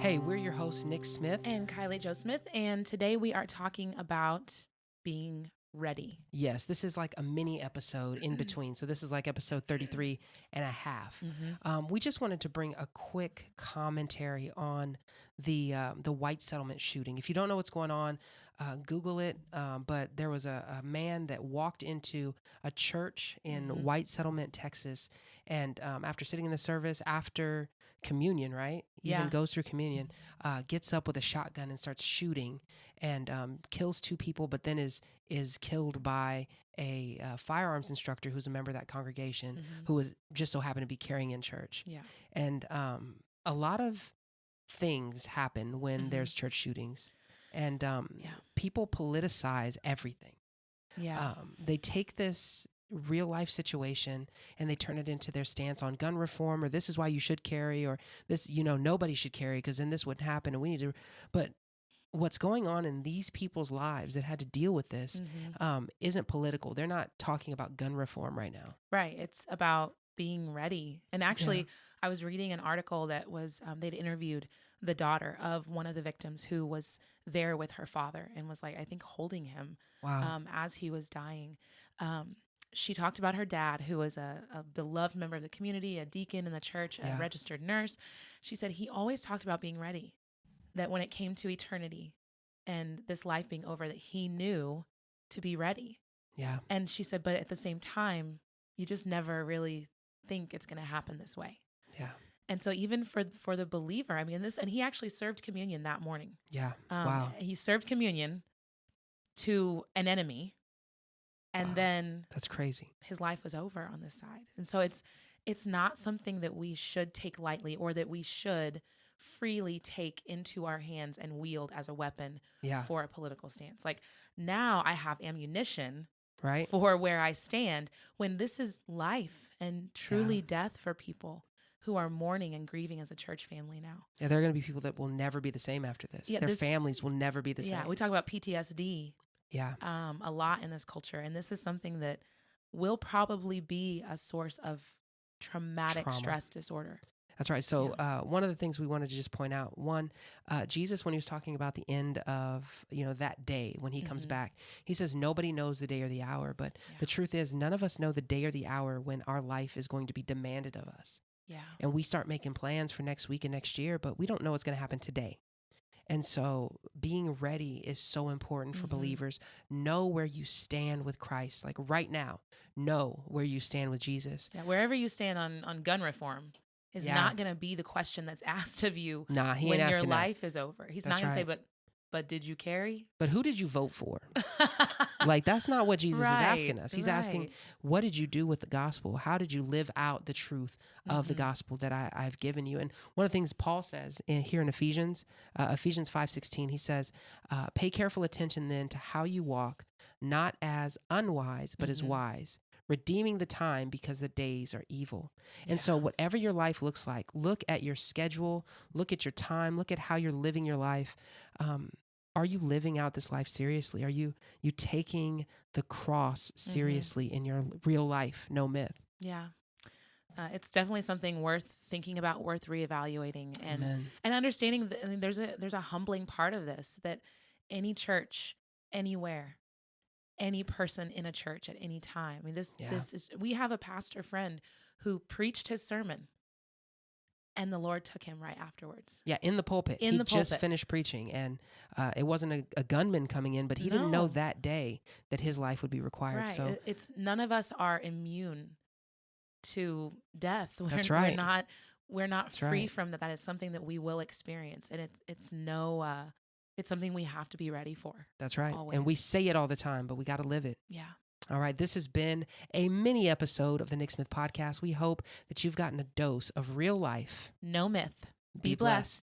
Hey, we're your hosts, NixMyth. And Kylie Jo Smith, and today we are talking about being ready. Yes, this is like a mini episode in between. So this is like episode 33 and a half. We just wanted to bring a quick commentary on the white settlement shooting. If you don't know what's going on, Google it. But there was a man that walked into a church in White Settlement, Texas. And after sitting in the service, after communion, right? Even goes through communion, gets up with a shotgun and starts shooting and kills two people, but then is killed by a firearms instructor who's a member of that congregation who was just so happened to be carrying in church. Yeah. And a lot of things happen when there's church shootings. And people politicize everything. Yeah. They take this real life situation and they turn it into their stance on gun reform, or this is why you should carry, or this, nobody should carry because then this wouldn't happen and we need to. But what's going on in these people's lives that had to deal with this isn't political. They're not talking about gun reform right now. Right. It's about being ready. And actually, I was reading an article that was, they'd interviewed the daughter of one of the victims who was there with her father and was like, I think holding him as he was dying. She talked about her dad, who was a beloved member of the community, a deacon in the church, a registered nurse. She said he always talked about being ready, that when it came to eternity and this life being over, that he knew to be ready. Yeah. And she said, but at the same time, you just never really think it's going to happen this way. Yeah. And so even for the believer, I mean, and he actually served communion that morning. Yeah. Wow. He served communion to an enemy. And then that's crazy. His life was over on this side. And so it's not something that we should take lightly or that we should freely take into our hands and wield as a weapon for a political stance. Like, now I have ammunition for where I stand when this is life and truly death for people who are mourning and grieving as a church family now. Yeah, there are going to be people that will never be the same after this. Yeah, their families will never be the same. Yeah, we talk about PTSD a lot in this culture. And this is something that will probably be a source of traumatic stress disorder. That's right. So one of the things we wanted to just point out, Jesus, when he was talking about the end of, that day when he comes back, he says, nobody knows the day or the hour. But the truth is, none of us know the day or the hour when our life is going to be demanded of us. Yeah. And we start making plans for next week and next year, but we don't know what's going to happen today. And so being ready is so important for believers. Know where you stand with Christ. Like right now, know where you stand with Jesus. Yeah, wherever you stand on gun reform is not going to be the question that's asked of you when your life is over. He's not going to say, but did you carry? But who did you vote for? Like, that's not what Jesus is asking us. He's asking, what did you do with the gospel? How did you live out the truth of the gospel that I've given you? And one of the things Paul says here in Ephesians 5:16, he says, pay careful attention then to how you walk, not as unwise, but as wise, redeeming the time because the days are evil. And so whatever your life looks like, look at your schedule, look at your time, look at how you're living your life. Are you living out this life seriously? Are you taking the cross seriously in your real life? No myth. Yeah. It's definitely something worth thinking about, worth reevaluating, and understanding that, I mean, there's a humbling part of this, that any church, anywhere, any person in a church at any time. I mean, this is, we have a pastor friend who preached his sermon and the Lord took him right afterwards. Yeah, in the pulpit. He just finished preaching, and it wasn't a gunman coming in, but he didn't know that day that his life would be required. Right. So it's none of us are immune to death. That's right. We're not free from that. That is something that we will experience, and it's something we have to be ready for. That's right. Always. And we say it all the time, but we got to live it. Yeah. All right, this has been a mini episode of the NixMyth podcast. We hope that you've gotten a dose of real life. No myth. Be blessed.